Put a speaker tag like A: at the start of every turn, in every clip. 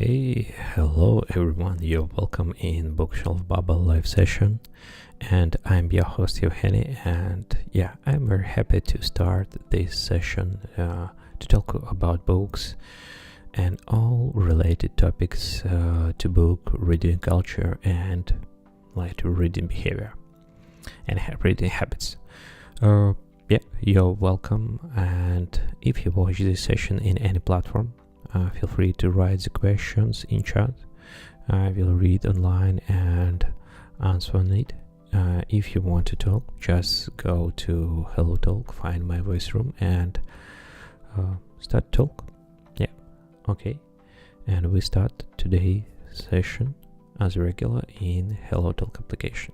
A: Okay, hello everyone, you're welcome in Bookshelf Babble live session, and I'm your host Evgeny, and I'm very happy to start this session to talk about books and all related topics to book reading culture and to reading behavior and reading habits. You're welcome, and if you watch this session in any platform, feel free to write the questions in chat. I will read online and answer on it. If you want to talk, just go to Hello Talk, find my voice room, and start talk. Okay. And we start today's session as regular in Hello Talk application.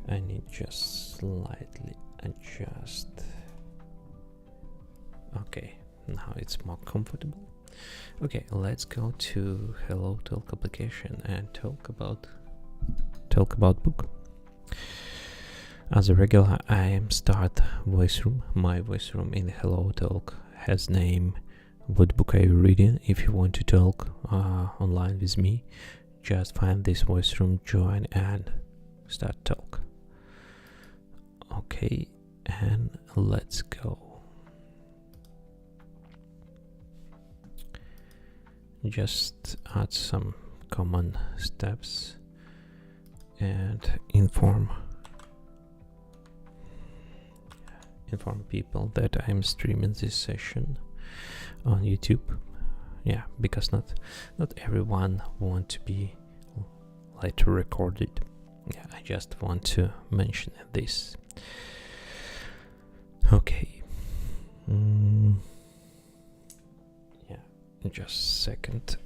A: I need just slightly adjust. Okay. Now it's more comfortable. Okay, let's go to Hello Talk application and talk about book. As a regular, I am start voice room. My voice room in Hello Talk has name What Book Are You Reading? If you want to talk online with me, just find this voice room, join and start talk. Okay, and let's go. Just add some common steps and inform people that I'm streaming this session on YouTube. Because not everyone want to be to record it. I just want to mention this. Okay. Just a second.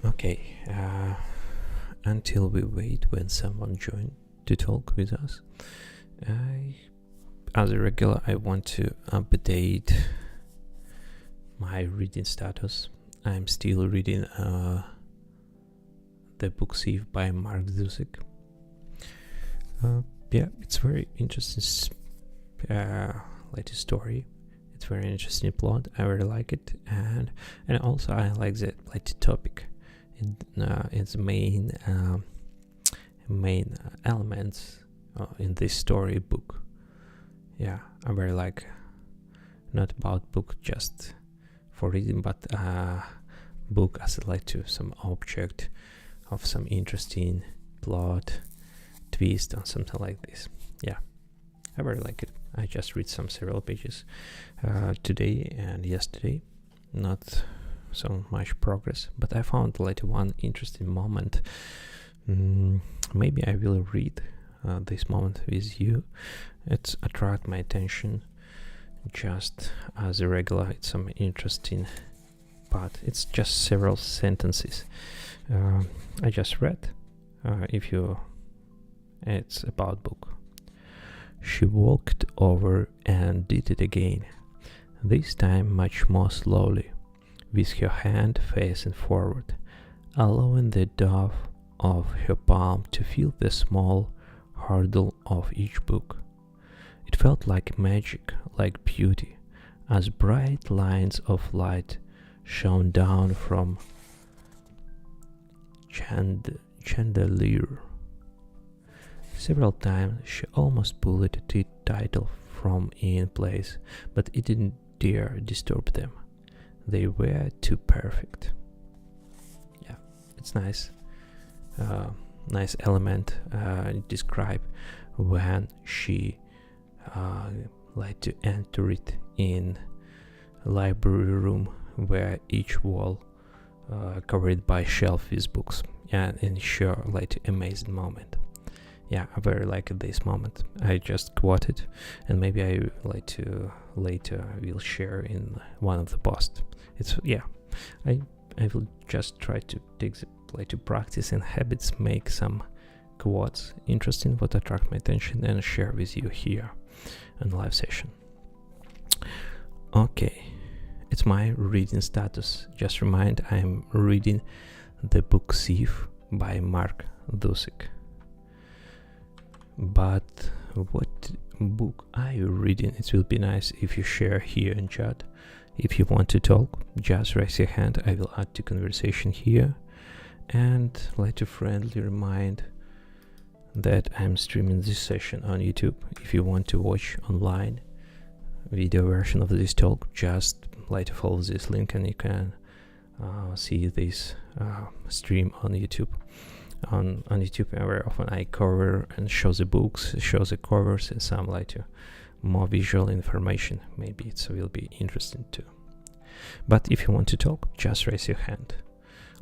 A: Okay, until we wait when someone joins to talk with us, as a regular, I want to update my reading status. I'm still reading the book Thief by Markus Zusak. It's very interesting latest story. It's very interesting plot. I really like it, and also I like the topic. Its main elements in this story book. I very like, not about book just for reading, but book as to some object of some interesting plot twist or something like this. I very like it. I just read several pages today and yesterday. Not so much progress, but I found one interesting moment. Maybe I will read this moment with you. It's attract my attention just as a regular. It's some interesting part. It's just several sentences I just read. It's about book. She walked over and did it again, this time much more slowly, with her hand facing forward, allowing the dove of her palm to feel the small handle of each book. It felt like magic, like beauty, as bright lines of light shone down from chandelier. Several times she almost pulled the title from in place, but it didn't dare disturb them. They were too perfect. It's nice. Nice element describe when she to enter it in library room where each wall covered by shelf with books. And sure, amazing moment. I very like this moment. I just quoted, and maybe I later will share in one of the posts. I will just try to take the to practice and habits, make some quotes interesting, what attract my attention, and share with you here in live session. Okay, it's my reading status. Just remind, I'm reading the book Thief by Markus Zusak. But what book are you reading? It will be nice if you share here in chat. If you want to talk, just raise your hand. I will add to conversation here. And like to friendly remind that I'm streaming this session on YouTube. If you want to watch online video version of this talk, just like to follow this link and you can see this stream on YouTube. On YouTube, very often I cover and show the books, show the covers, and some like to more visual information. Maybe it will be interesting too. But if you want to talk, just raise your hand,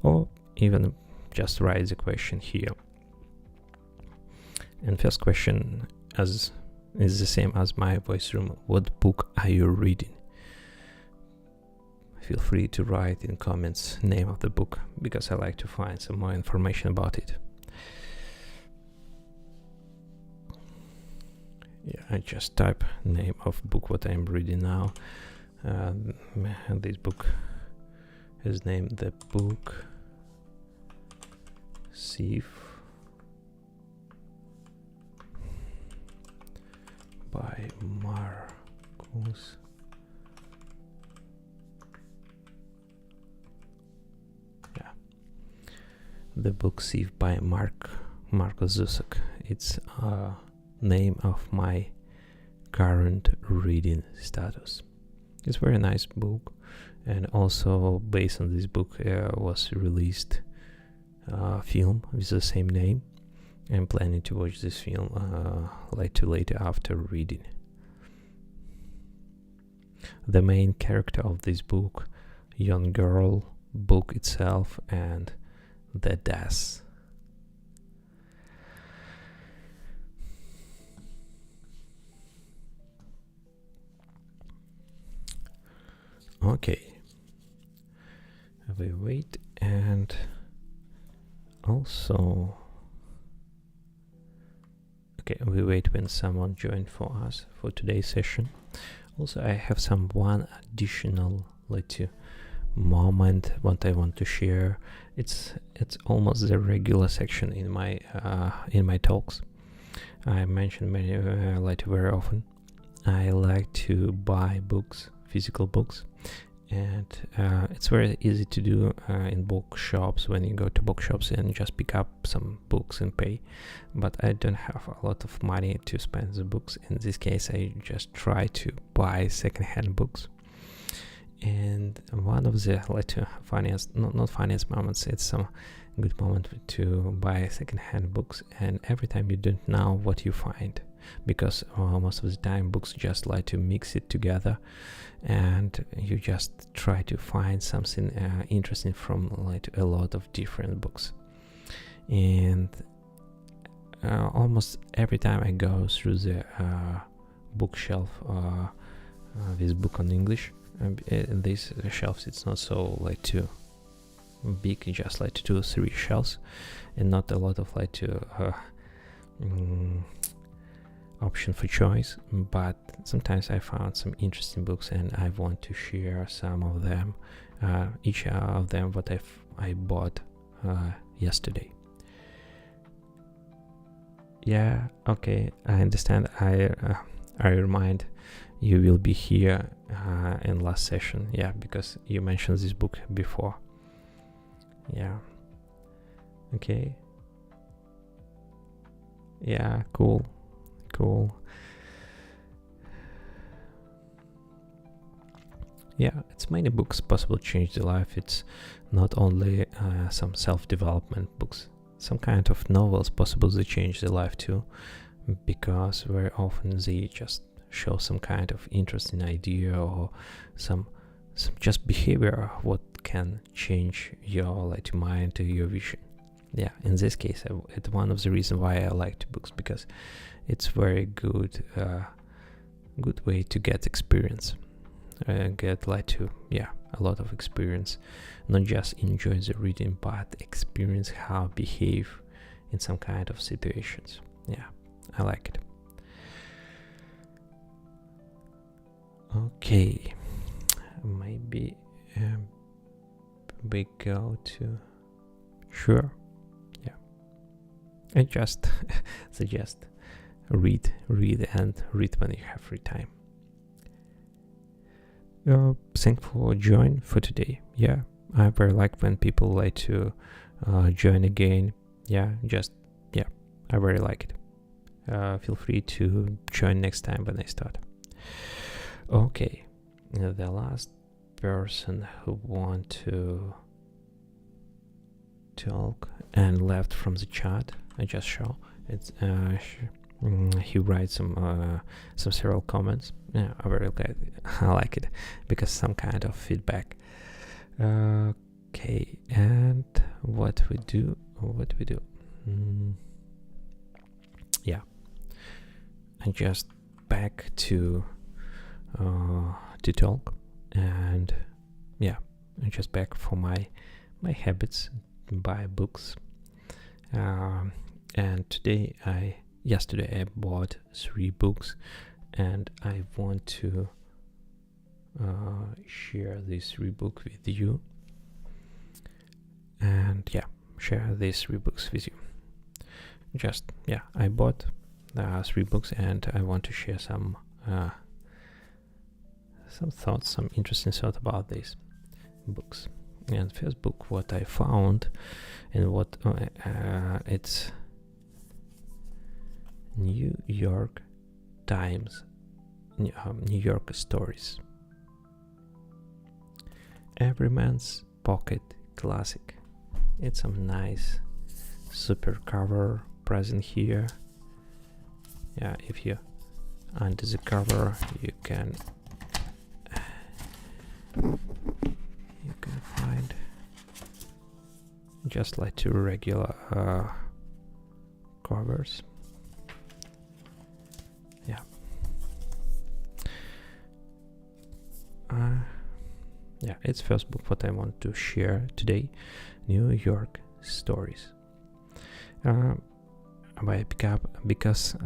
A: or even just write the question here. And first question is the same as my voice room. What book are you reading? Feel free to write in comments name of the book, because I like to find some more information about it. Yeah, I just type name of book what I'm reading now. And this book is named The Book Thief by Markus. Yeah, The Book Thief by Markus Zusak. It's a name of my current reading status. It's a very nice book, and also based on this book was released a film with the same name. I'm planning to watch this film later after reading. The main character of this book, young girl, book itself, and the death. Okay, we wait, and also we wait when someone joined for us for today's session. Also, I have one additional moment what I want to share. It's almost the regular section in my talks. I mentioned many very often. I like to buy books, physical books, and it's very easy to do in bookshops when you go to bookshops and just pick up some books and pay. But I don't have a lot of money to spend the books. In this case, I just try to buy second-hand books. And one of the funniest, not funniest moments, it's some good moment to buy second-hand books, and every time you don't know what you find, because most of the time books just like to mix it together, and you just try to find something interesting from a lot of different books. And almost every time I go through the bookshelf, this book on English, these shelves, it's not so too big, just 2 or 3 shelves, and not a lot of option for choice. But sometimes I found some interesting books, and I want to share some of them, each of them what I bought yesterday. Yeah, okay, I understand. I remind you will be here in last session, yeah, because you mentioned this book before. Yeah, okay, yeah, cool. Yeah, it's many books possible change the life. It's not only some self-development books, some kind of novels possible to change the life too, because very often they just show some kind of interesting idea or some just behavior what can change your mind or your vision. Yeah, in this case, it's one of the reasons why I like books, because it's very good way to get experience, get a lot of experience, not just enjoy the reading, but experience how behave in some kind of situations. Yeah, I like it. Okay, maybe we go to sure. Yeah, I just suggest read and read when you have free time. Thanks for join for today. Yeah, I very like when people like to join again. Yeah, I very like it. Feel free to join next time when I start. Okay, the last person who want to talk and left from the chat, I just show it's he writes some several comments. Yeah, I very I like it because some kind of feedback. Okay, and what we do? Yeah, I just back to talk, and yeah, I just back for my habits, buy books, and yesterday I bought 3 books, and I want to share these 3 books with you, and share these 3 books with you. I bought 3 books, and I want to share some thoughts, some interesting thoughts about these books. And first book, what I found, and what it's New York Times, New York Stories. Every Man's Pocket Classic. It's some nice super cover present here. Yeah, if you under the cover, you can find just like 2 regular covers. It's first book what I want to share today, New York Stories. I pick up because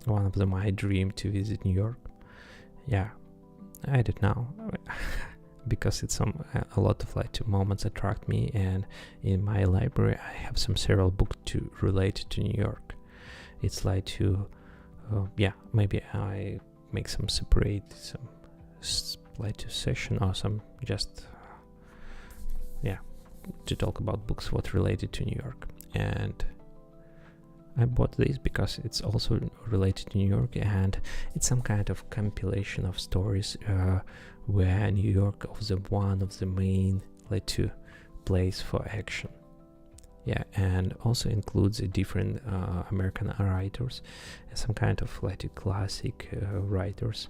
A: one of my dream to visit New York. Yeah, I don't know because it's a lot of like moments attract me, and in my library I have some several books to relate to New York. It's like to maybe I make some separate session or some just to talk about books what related to New York. And I bought this because it's also related to New York, and it's some kind of compilation of stories where New York was one of the main to place for action. Yeah, and also includes different American writers, some kind of classic writers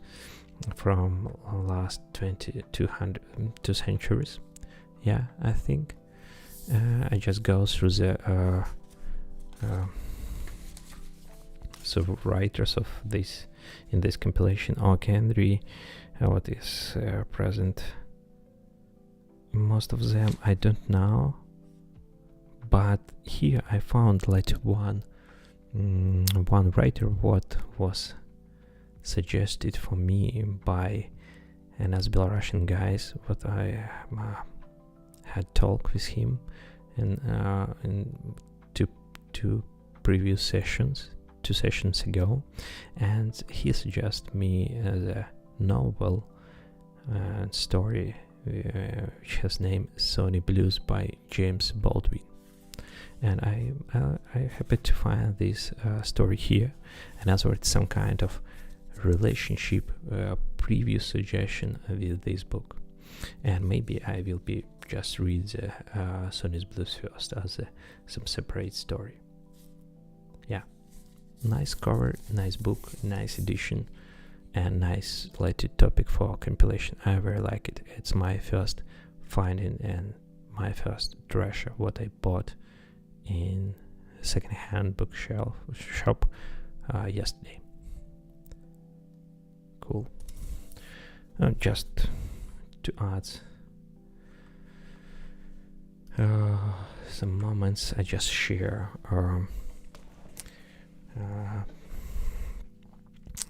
A: from last 2 centuries. Yeah, I think I just go through the writers of this in this compilation. Henry, what is present? Most of them I don't know, but here I found one writer what was suggested for me by another Belarusian guys what I had talked with him in two previous sessions, 2 sessions ago, and he suggested me the novel story which has name Sony Blues by James Baldwin. And I'm happy to find this story here, and as well it's some kind of relationship previous suggestion with this book, and maybe I will be just read the Sony's Blues first as some separate story. Yeah, nice cover, nice book, nice edition, and nice related topic for compilation. I very like it. It's my first finding and my first treasure what I bought in second-hand bookshelf shop yesterday. Cool. Just to add some moments, I just share on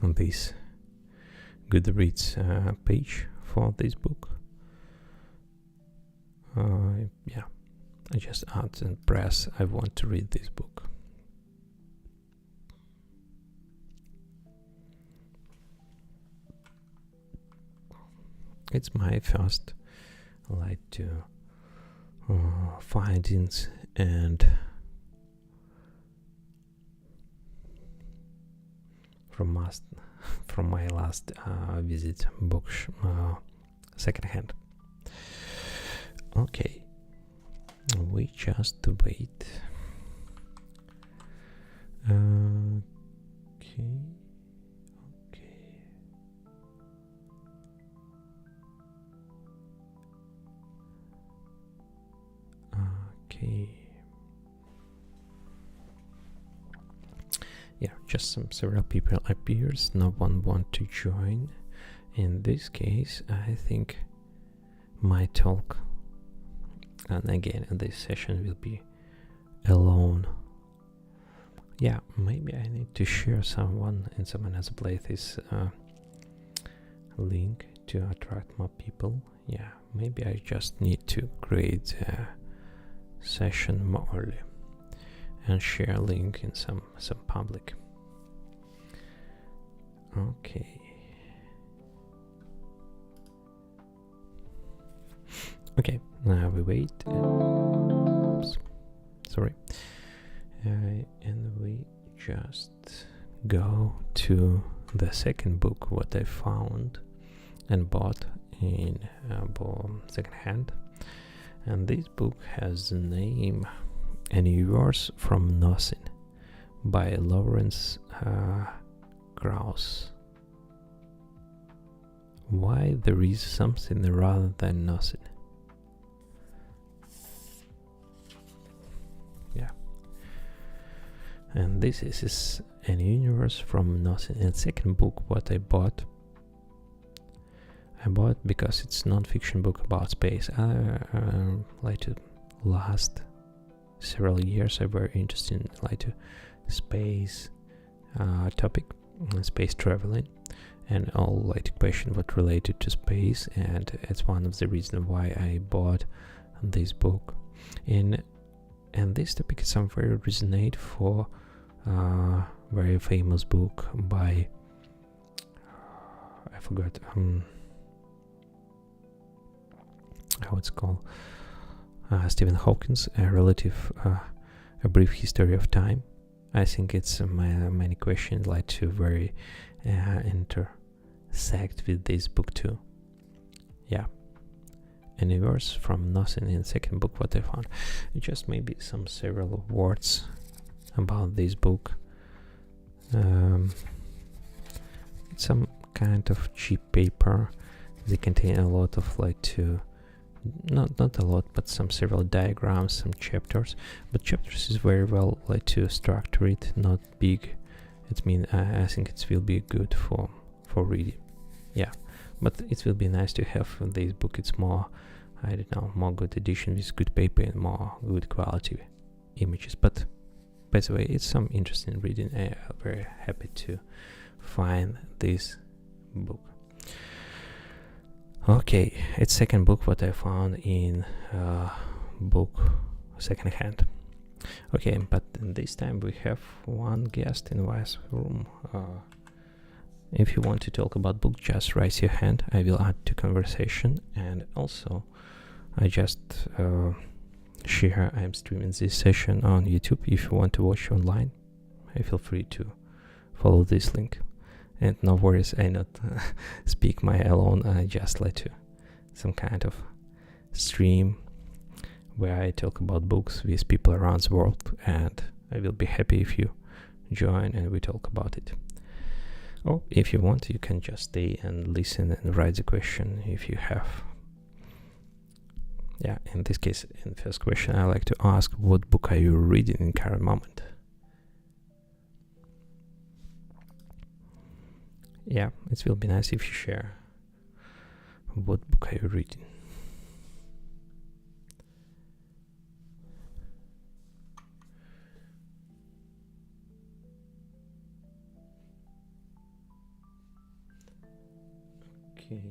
A: this Goodreads page for this book. I just add and press I want to read this book. it's my first like to findings and from my last visit books secondhand. Okay, we just wait. Okay. Yeah, just several people appears. No one want to join. In this case, I think my talk, and again, this session will be alone. Yeah, maybe I need to share someone in someone else play this link to attract more people. Yeah, maybe I just need to create a session more early and share link in some public. Okay. Okay, now we wait. Oops, sorry. And we just go to the second book what I found and bought in secondhand. And this book has the name "A Universe from Nothing" by Lawrence Krauss. Why there is something rather than nothing. Yeah. And this is "A Universe from Nothing." And the second book what I bought because it's non-fiction book about space. Like to last several years I were interested in like to space topic, space traveling, and all like question what related to space, and it's one of the reasons why I bought this book. And this topic is some very resonate for very famous book by I forgot how it's called, Stephen Hawking's A Brief History of Time. I think it's many questions like to very intersect with this book too. Yeah, "A Universe from Nothing" in the second book what I found. Just maybe some several words about this book. It's some kind of cheap paper. They contain a lot of like to not a lot, but some several diagrams, some chapters. But chapters is very well like to structure it, not big. It means I think it will be good for reading. Yeah, but it will be nice to have this book. It's more, I don't know, more good edition with good paper and more good quality images. But by the way, it's some interesting reading. I'm very happy to find this book. Okay, it's second book what I found in book secondhand. Okay, but this time we have one guest in this room. If you want to talk about book, just raise your hand. I will add to conversation. And also, I just share I'm streaming this session on YouTube. If you want to watch online, feel free to follow this link. And no worries, I not speak my alone. I just let to some kind of stream where I talk about books with people around the world, and I will be happy if you join and we talk about it. Or if you want, you can just stay and listen and write the question if you have. Yeah, in this case, in the first question, I like to ask, what book are you reading in current moment? Yeah, it will be nice if you share. What book are you reading? Okay.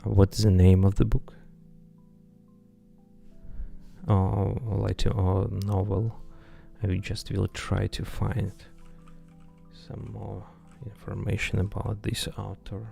A: What is the name of the book? Oh, novel. I just will try to find some more information about this author.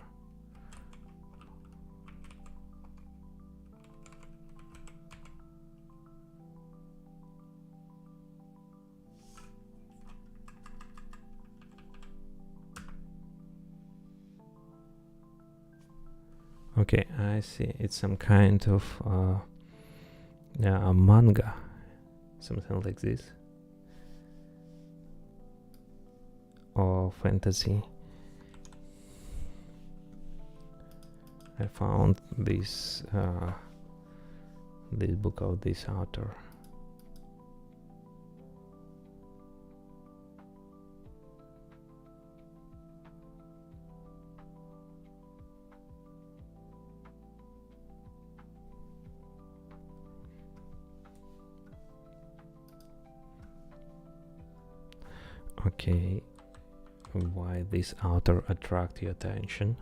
A: Okay, I see. It's some kind of a manga, something like this, or fantasy. I found this book of this author. Okay, why this author attract your attention?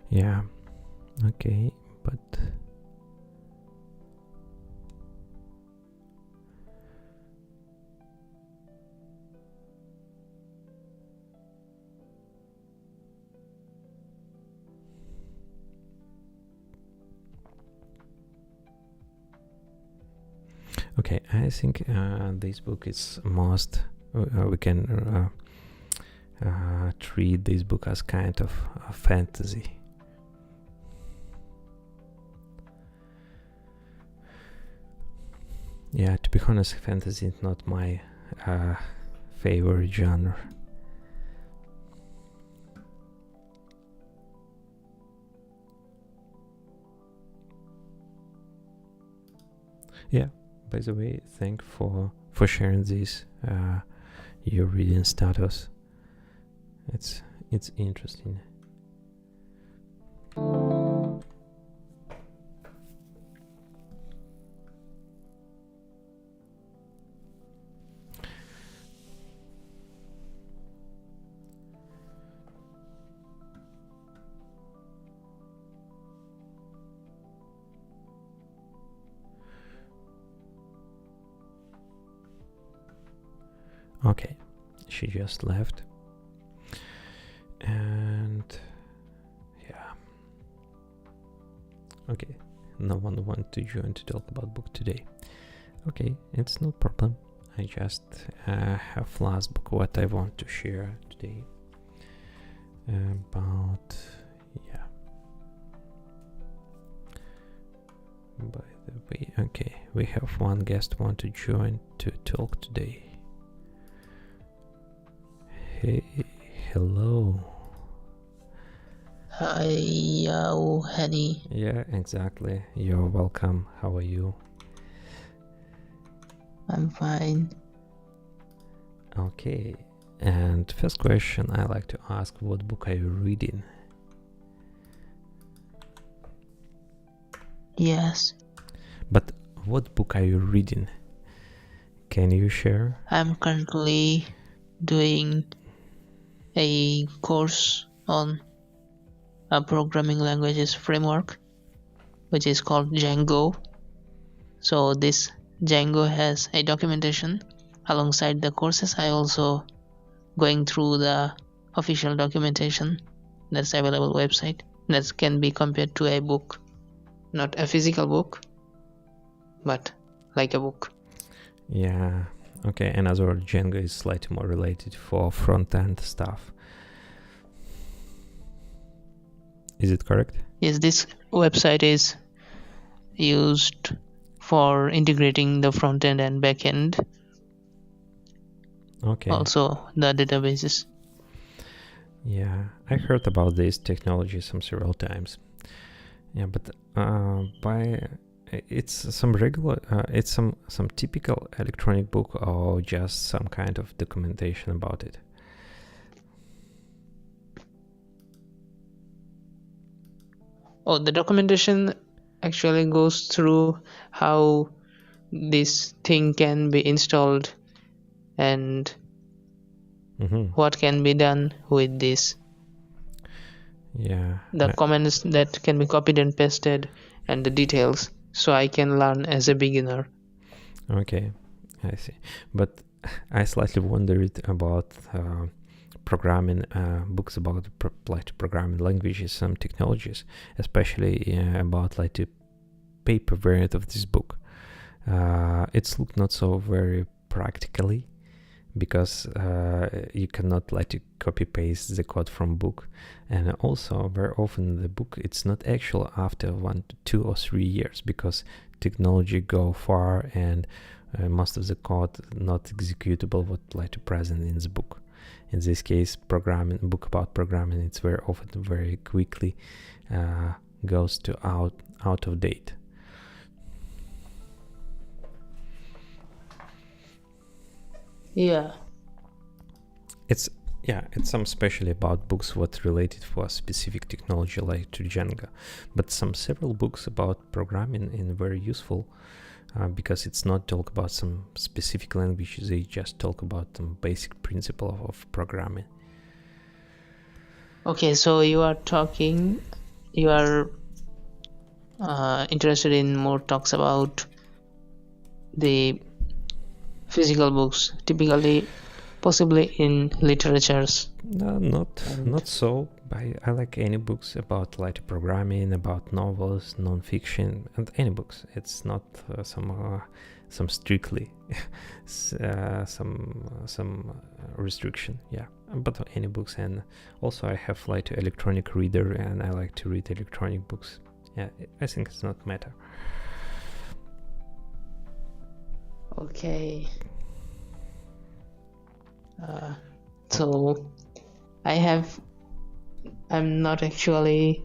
A: Yeah, okay, but okay, I think this book is most we can treat this book as kind of a fantasy. Yeah, to be honest, fantasy is not my favorite genre. Yeah, by the way, thank for sharing this your reading status. It's interesting. Okay, she just left, and yeah, okay, no one want to join to talk about book today. Okay, it's no problem. I just have last book what I want to share today about. Yeah, by the way, okay, we have one guest want to join to talk today. Hey, hello.
B: Hi, Henny.
A: Yeah, exactly. You're welcome. How are you?
B: I'm fine.
A: Okay. And first question I like to ask, what book are you reading?
B: Yes.
A: But what book are you reading? Can you share?
B: I'm currently doing a course on a programming languages framework, which is called Django. So this Django has a documentation. Alongside the courses, I also going through the official documentation that's available website that can be compared to a book, not a physical book, but like a book.
A: Yeah. Okay, and as well, Django is slightly more related for front-end stuff. Is it correct?
B: Yes, this website is used for integrating the front end and back end.
A: Okay.
B: Also the databases.
A: Yeah, I heard about this technology several times. Yeah, but it's some regular, it's some typical electronic book or just some kind of documentation about it?
B: Oh, the documentation actually goes through how this thing can be installed and what can be done with this.
A: Yeah.
B: The comments that can be copied and pasted and the details, so I can learn as a beginner.
A: Okay, I see. But I slightly wondered about programming books about programming languages, some technologies, especially about like the paper variant of this book. It's looked not so very practically, because you cannot like to copy paste the code from book, and also very often the book it's not actual after 1 to 2 or 3 years, because technology go far and most of the code not executable what like to present in the book. In this case, book about programming, it's very often very quickly goes to out of date.
B: Yeah.
A: It's some especially about books what related for a specific technology like to Django, but several books about programming in very useful because it's not talk about some specific language, they just talk about some basic principle of programming.
B: Okay, so you are interested in more talks about the physical books, typically possibly in literatures.
A: Not so. I like any books about like programming, about novels, non-fiction, and any books. It's not some strictly some restriction. Yeah, but any books. And also I have like electronic reader, and I like to read electronic books. Yeah, I think it's not matter.
B: Okay. So I'm not actually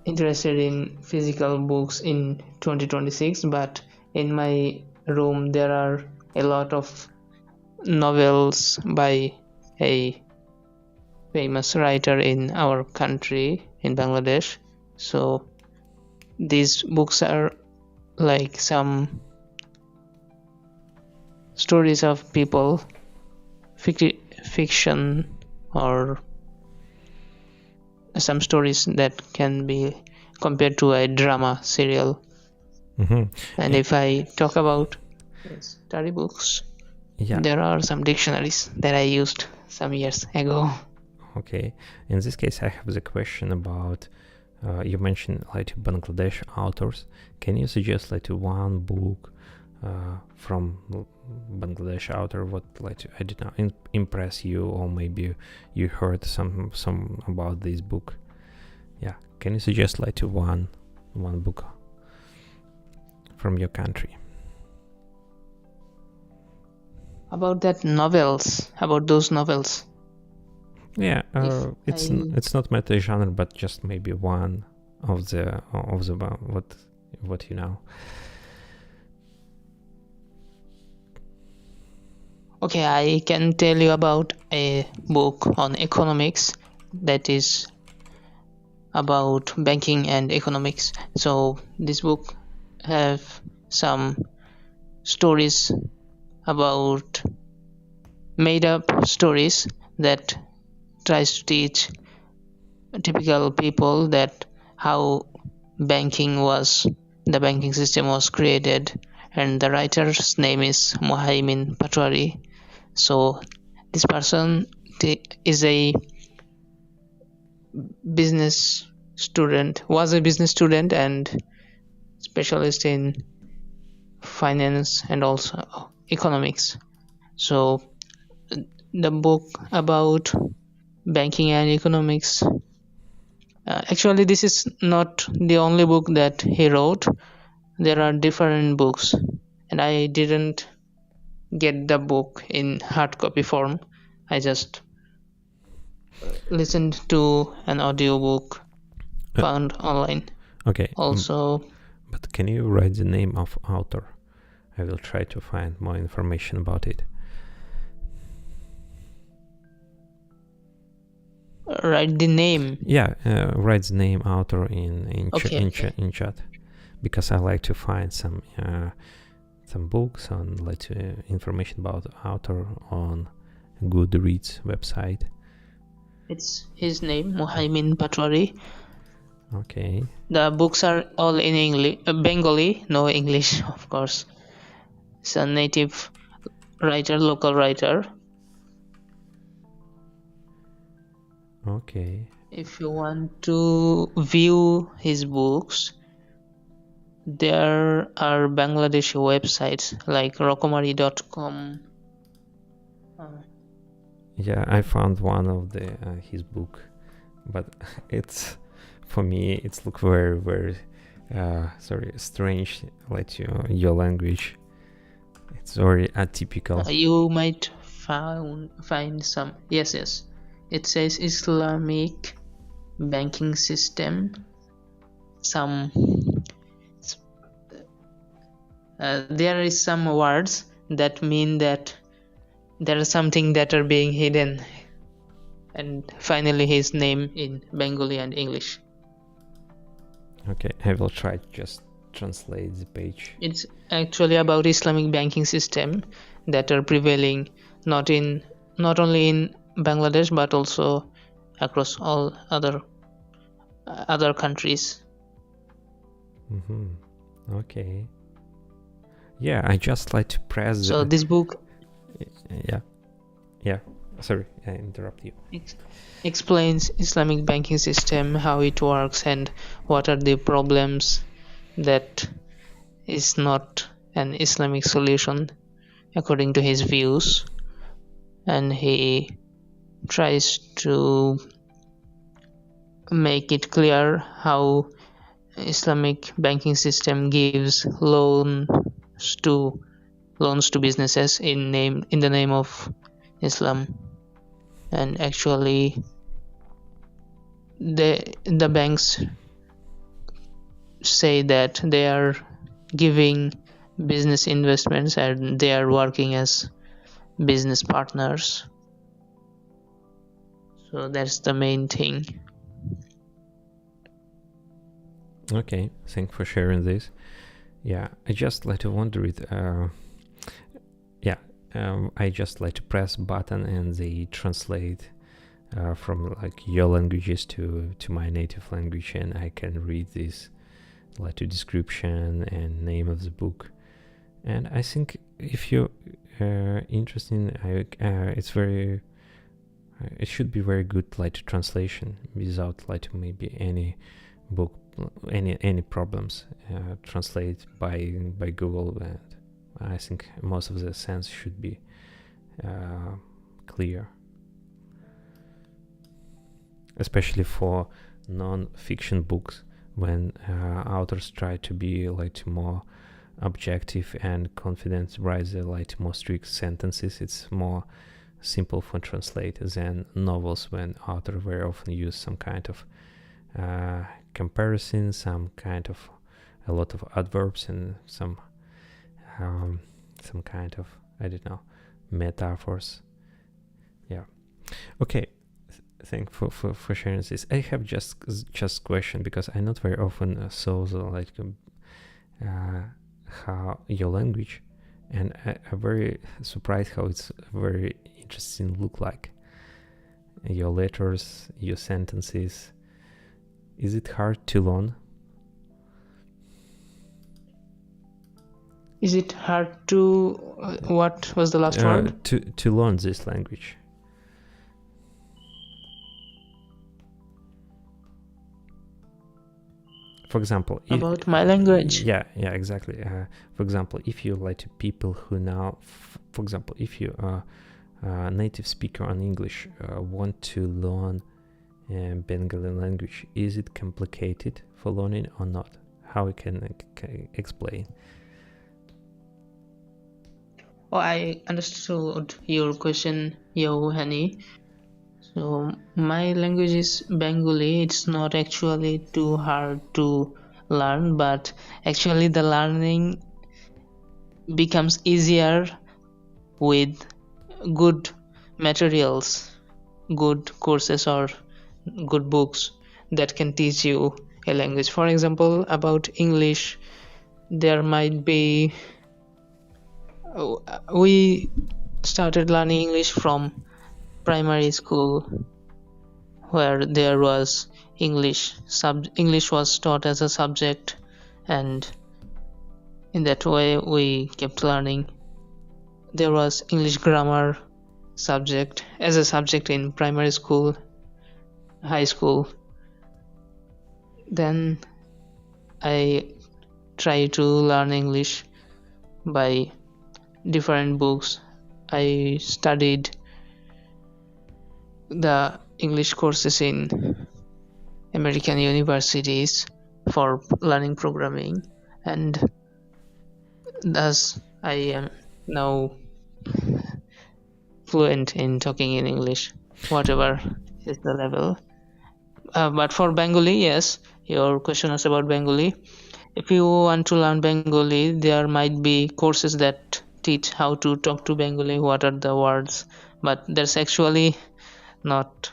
B: interested in physical books in 2026, but in my room there are a lot of novels by a famous writer in our country, in Bangladesh. So these books are like some stories of people, fiction, or some stories that can be compared to a drama serial. And if I talk about study books, there are some dictionaries that I used some years ago.
A: Okay, in this case I have the question about you mentioned like Bangladesh authors. Can you suggest like one book from Bangladesh author what like I did not impress you, or maybe you heard some about this book? Yeah, can you suggest like one book from your country?
B: About those novels.
A: Yeah, it's not meta genre, but just maybe one of the what you know.
B: Okay, I can tell you about a book on economics that is about banking and economics. So this book have some stories about made up stories that tries to teach typical people that how the banking system was created, and the writer's name is Mohaimin Patwari. So this person is a business student and specialist in finance and also economics. So the book about banking and economics, actually this is not the only book that he wrote. There are different books, and I didn't get the book in hard copy form. I just listened to an audiobook found online.
A: Okay.
B: Also,
A: but can you write the name of author? I will try to find more information about it.
B: write the name.
A: Yeah, write the name author in chat, because I like to find some books on information about the author on Goodreads website.
B: It's his name, Mohaimin Patwari.
A: Okay.
B: The books are all in English, Bengali, no English, of course. It's a native writer, local writer.
A: Okay.
B: If you want to view his books, there are Bangladeshi websites like rokomari.com.
A: Yeah, I found one of his book, but it's, for me, it's look very, very strange, like your language. It's very atypical.
B: You might find some. Yes. It says Islamic banking system. There is some words that mean that there is something that are being hidden, and finally his name in Bengali and English.
A: Okay, I will try to just translate the page.
B: It's actually about Islamic banking system that are prevailing not only in Bangladesh but also across all other countries.
A: Okay. Yeah, I just like to press.
B: So this book.
A: Yeah. Sorry, I interrupt you.
B: Explains Islamic banking system, how it works, and what are the problems that is not an Islamic solution according to his views, and he tries to make it clear how Islamic banking system gives loans to businesses in the name of Islam, and actually the banks say that they are giving business investments and they are working as business partners. So that's the main thing.
A: Okay, thanks for sharing this. Yeah, I just like to wonder it. I just like to press button and they translate from like your languages to my native language, and I can read this like to description and name of the book. And I think if you're interested, it should be very good like to translation without like maybe any book any problems. Translate by Google, and I think most of the sense should be clear, especially for non-fiction books, when authors try to be like more objective and confident, write the like more strict sentences. It's more simple for translate than novels, when authors very often use some kind of comparison, some kind of a lot of adverbs and some kind of, I don't know, metaphors. Yeah. Okay. Thank for sharing this. I have just question, because I not very often saw the like how your language, and I'm very surprised how it's very interesting look like. Your letters, your sentences. Is it hard to learn?
B: Is it hard to what was the last word?
A: To learn this language. For example,
B: about my language.
A: Yeah, exactly. For example, if you like to people who now, for example, if you are a native speaker on English, want to learn Bengali language, is it complicated for learning or not? How I can explain?
B: Oh, I understood your question, Yohani. So my language is Bengali. It's not actually too hard to learn, but actually the learning becomes easier with good materials, good courses, or good books that can teach you a language. For example, about English, there might be we started learning English from primary school, where there was English was taught as a subject, and in that way we kept learning. There was English grammar subject as a subject in primary school, high school. Then I tried to learn English by different books. I studied the English courses in American universities for learning programming, and thus I am now fluent in talking in English, whatever is the level. But for Bengali, yes, your question was about Bengali. If you want to learn Bengali, there might be courses that teach how to talk to Bengali, what are the words, but there's actually not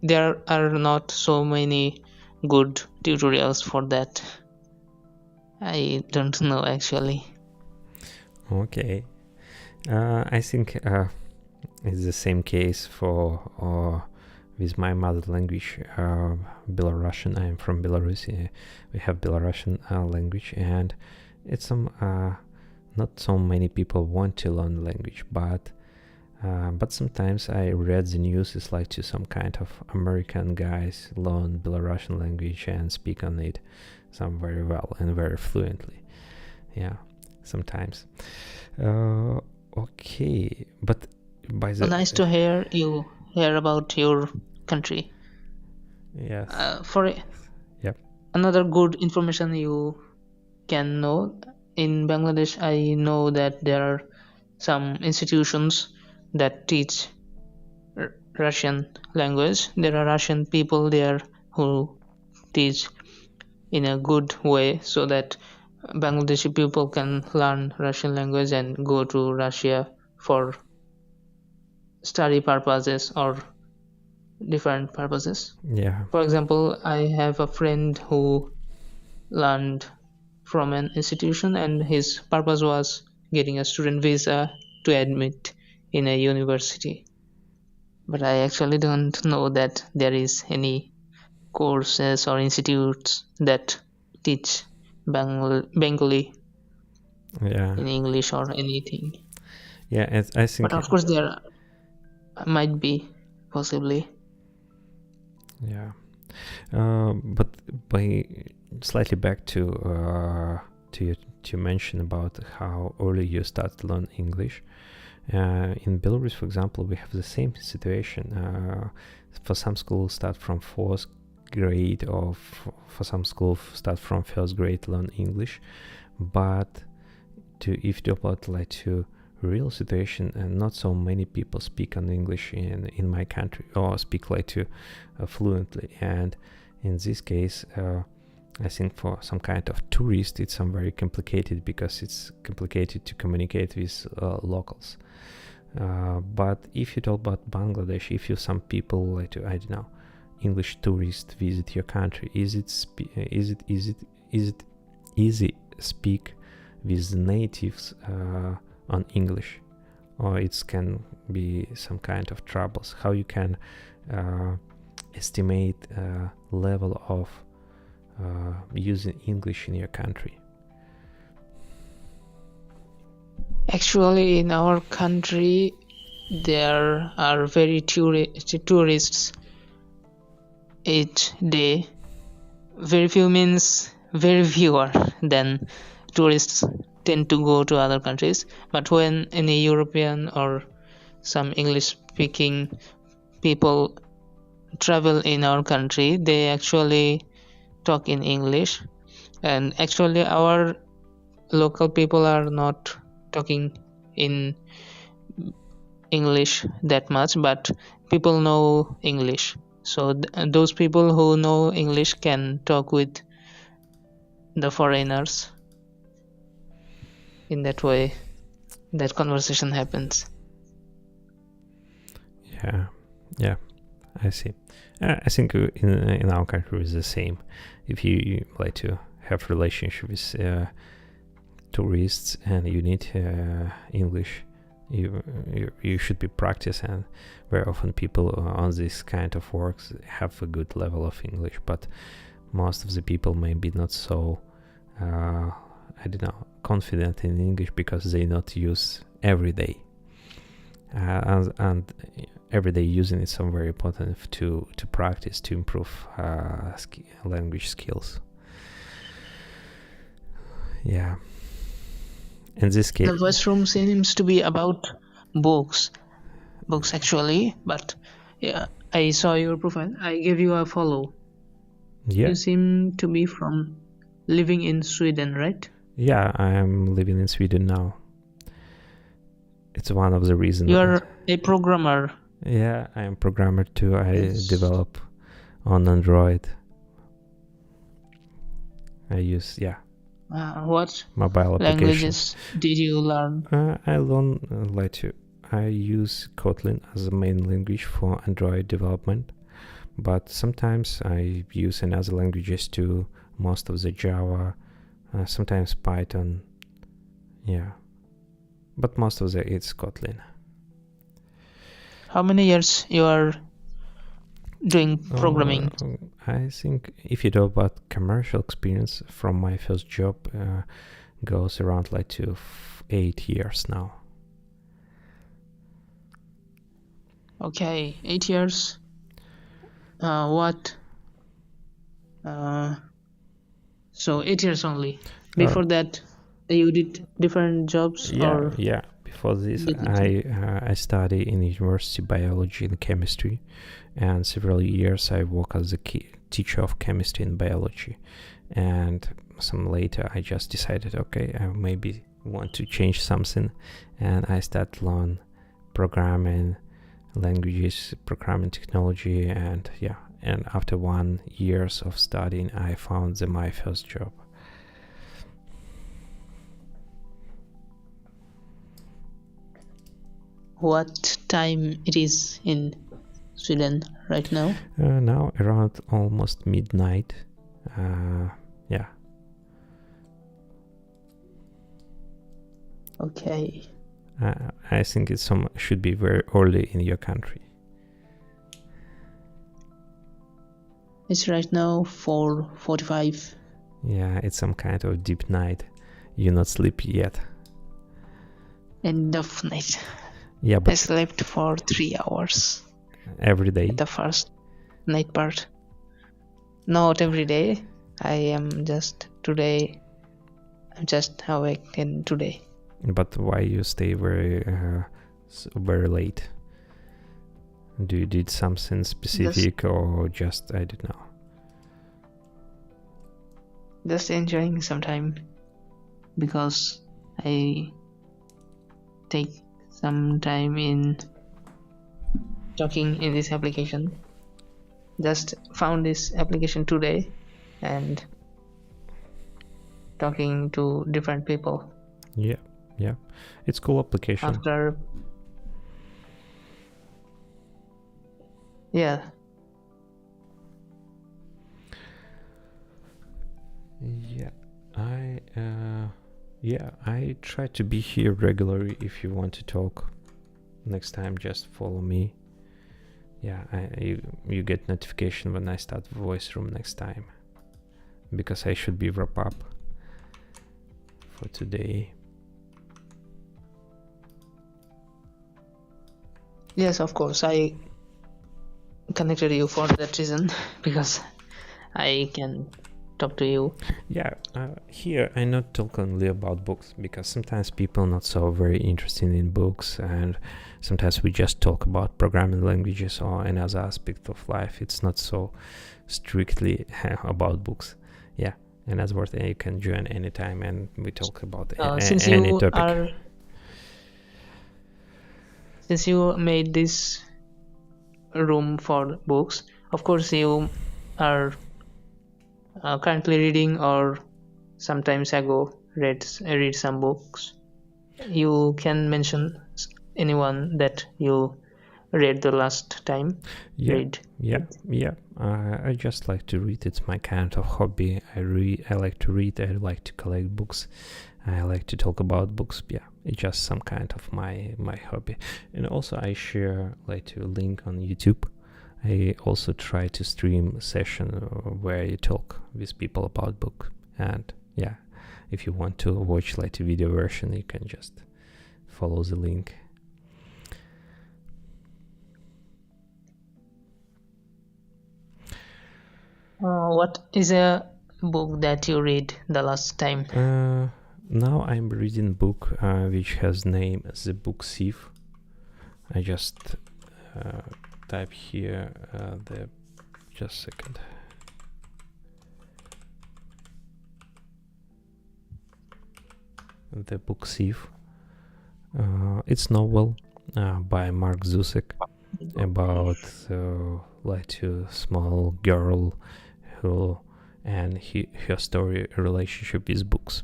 B: there are not so many good tutorials for that. I don't know actually.
A: Okay. I think it's the same case for with my mother language, Belarusian. I am from Belarus. We have Belarusian language, and it's not so many people want to learn the language, but sometimes I read the news. It's like to some kind of American guys learn Belarusian language and speak on it some very well and very fluently. Yeah, sometimes. Okay, but by the
B: Nice to hear about your country.
A: yes. Yep.
B: Another good information you can know, in Bangladesh, I know that there are some institutions that teach Russian language. There are Russian people there who teach in a good way so that Bangladeshi people can learn Russian language and go to Russia for study purposes or different purposes.
A: Yeah.
B: For example, I have a friend who learned from an institution, and his purpose was getting a student visa to admit in a university. But I actually don't know that there is any courses or institutes that teach Bengali in English or anything.
A: Yeah, I think.
B: But of course there might be, possibly.
A: Yeah. But by slightly back to mention about how early you start to learn English. In Belarus, for example, we have the same situation. For some schools, start from fourth grade, or for some schools, start from first grade to learn English. But if you apply like to real situation, and not so many people speak on English in my country, or speak like to fluently. And in this case, I think for some kind of tourist, it's very complicated, because it's complicated to communicate with locals. But if you talk about Bangladesh, if you some people like to, I don't know, English tourists visit your country, is it easy speak with the natives on English, or it can be some kind of troubles? How you can estimate level of using English in your country?
B: Actually, in our country, there are very tourists each day. Very few means very fewer than tourists tend to go to other countries. But when any European or some English-speaking people travel in our country, they actually talk in English. And actually, our local people are not talking in English that much, but people know English. So those people who know English can talk with the foreigners. In that way, that conversation happens.
A: Yeah, I see. I think in our country it's the same. If you like to have relationship with tourists and you need English, you should be practice, and very often people on this kind of works have a good level of English, but most of the people may be not so I don't know, confident in English because they not use every day, and everyday using is so very important to practice, to improve language skills. Yeah. In this case,
B: The first room seems to be about books actually, but yeah, I saw your profile. I gave you a follow.
A: yeah,
B: You seem to be from living in Sweden, right?
A: yeah, I am living in Sweden now. It's one of the reasons.
B: You're a programmer.
A: Yeah, I am programmer too. I
B: Yes.
A: develop on Android. I use
B: What
A: mobile applications.
B: languages did you learn?
A: I learn I use Kotlin as the main language for Android development, but sometimes I use another languages too. Most of the Java, sometimes Python. Yeah, but most of it's Kotlin.
B: How many years you are doing programming?
A: I think if you talk about commercial experience from my first job, goes around like to 8 years now.
B: Okay, 8 years. What? So 8 years only. Before that, you did different jobs, or
A: Yeah. Before this,
B: Did
A: I study in university biology and chemistry, and several years I work as a teacher of chemistry and biology. And some later, I just decided, okay, I maybe want to change something, and I started learn programming languages, programming technology, and after 1 years of studying, I found my first job.
B: what time it is in Sweden right now?
A: Now around almost midnight. Yeah.
B: Okay.
A: I think it should be very early in your country.
B: It's right now 4:45.
A: Yeah, it's some kind of deep night. You not sleep yet.
B: End of night.
A: Yeah,
B: I
A: but
B: slept for 3 hours.
A: every day.
B: The first night part. Not every day. I'm just awake today.
A: But why you stay very late? Do you did something specific or just I don't know?
B: Just enjoying some time, because I take some time in talking in this application. Just found this application today and talking to different people.
A: Yeah. It's cool application.
B: After yeah.
A: I try to be here regularly. If you want to talk next time, just follow me. Yeah, you get notification when I start voice room next time, because I should be wrap up for today.
B: Yes, of course. I connected you for that reason, because I can talk to you.
A: Yeah, here I not talk only about books, because sometimes people not so very interested in books, and sometimes we just talk about programming languages or another aspect of life. It's not so strictly about books. Yeah, and that's what you can join anytime, and we talk about
B: Since
A: any topic.
B: Since you made this room for books, of course you are currently reading, or sometimes ago read some books. You can mention anyone that you read the last time?
A: Yeah, I just like to read. It's my kind of hobby. I like to read. I like to collect books. I like to talk about books. Yeah, it's just some kind of my hobby. And also I share like a link on YouTube. I also try to stream a session where you talk with people about book. And yeah, if you want to watch like a video version, you can just follow the link.
B: What is a book that you read the last time?
A: Now I'm reading a book which has name The Book Thief. I just type here just a second. The Book Thief. It's novel by Markus Zusak about like a small girl who and her story relationship with books,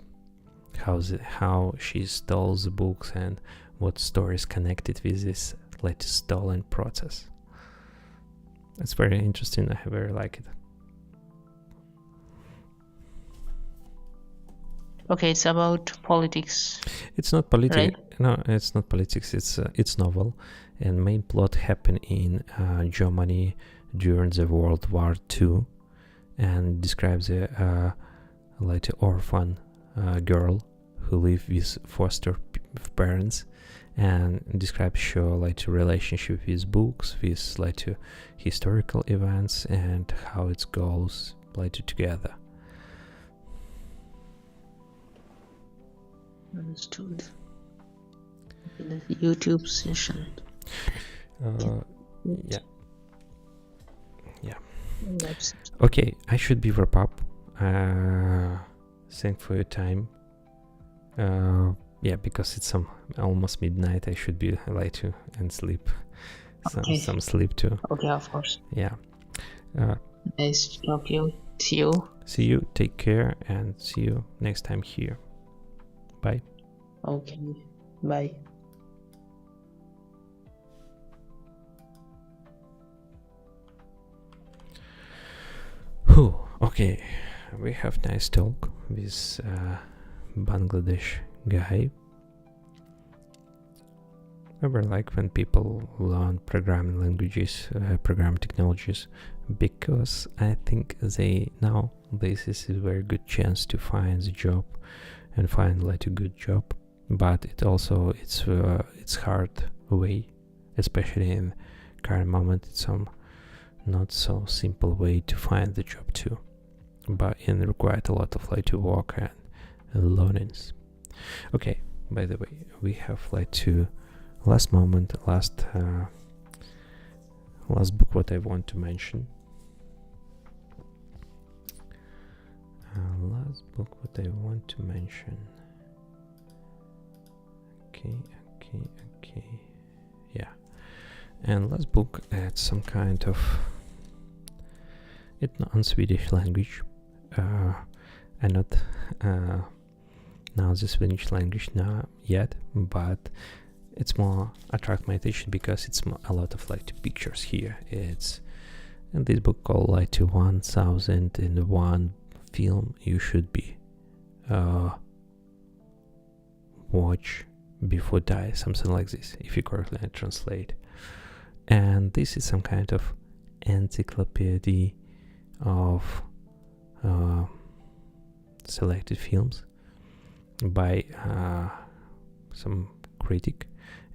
A: how she stole the books and what stories connected with this like stolen process. It's very interesting. I very like it.
B: Okay, it's about politics.
A: It's not politics.
B: Right?
A: No, it's not politics. It's novel, and main plot happened in Germany during the World War II, and describes a like an orphan girl who lived with foster parents, and describes her like a relationship with books, with like historical events, and how it goes like together.
B: Understood. In the YouTube session.
A: Yeah. Okay, I should be wrap up. Thanks for your time. Yeah, because it's almost midnight. I should be like to and sleep. Some sleep too.
B: Okay, of course.
A: Yeah.
B: Nice to talk to you. See you.
A: See you. Take care, and see you next time here. Bye.
B: Okay. Bye.
A: Okay, we have nice talk with Bangladesh guy. I really like when people learn programming languages, programming technologies, because I think this is a very good chance to find the job and find like a good job. But it's hard way, especially in current moment. It's some not so simple way to find the job too, but it required a lot of like to work and learnings. Okay, by the way, we have like last book what I want to mention. Last book what I want to mention. Okay. Yeah. And last book, it's some kind of it's not on Swedish language. I not know the Swedish language now yet, but it's more attract my attention because it's a lot of like pictures here. It's and this book called like 1001 film you should be watch before die, something like this, if you correctly translate. And this is some kind of encyclopedia of selected films by some critic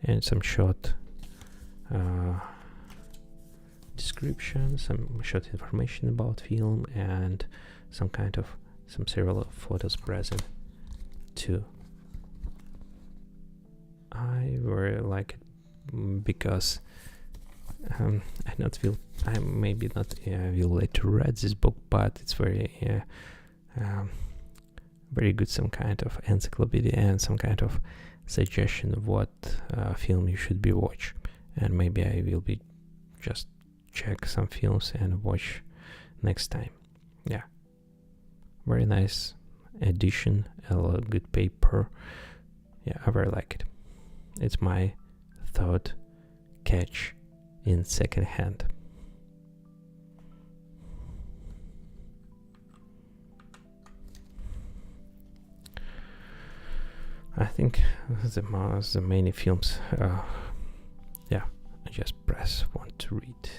A: and some short description, some short information about film, and some serial photos present too. I really like it because I maybe not will like to read this book, but it's very very good, some kind of encyclopedia and some kind of suggestion of what film you should be watch. And maybe I will be just check some films and watch next time. Yeah, very nice edition, a good paper. Yeah, I very like it. It's my third catch in second hand. I think the many films, yeah, I just press want to read.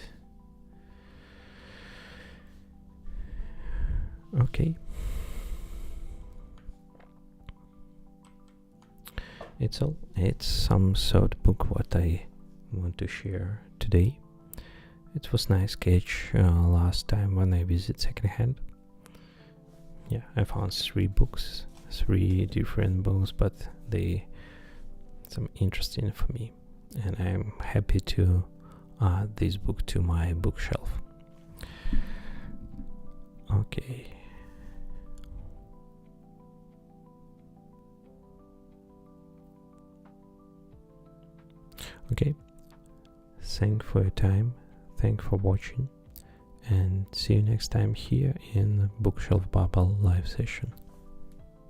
A: Okay. It's some sort of book what I want to share today. It was nice catch last time when I visit secondhand. Yeah, I found 3 different books, but they some interesting for me, and I'm happy to add this book to my bookshelf. Okay. Okay, thanks for your time, thanks for watching, and see you next time here in Bookshelf Babble live session.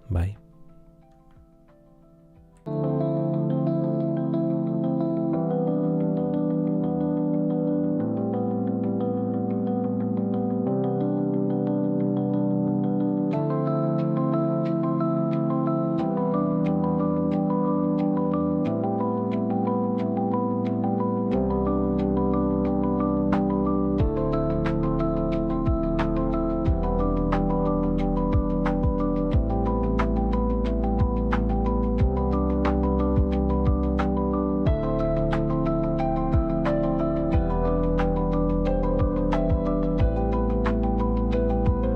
A: Bye.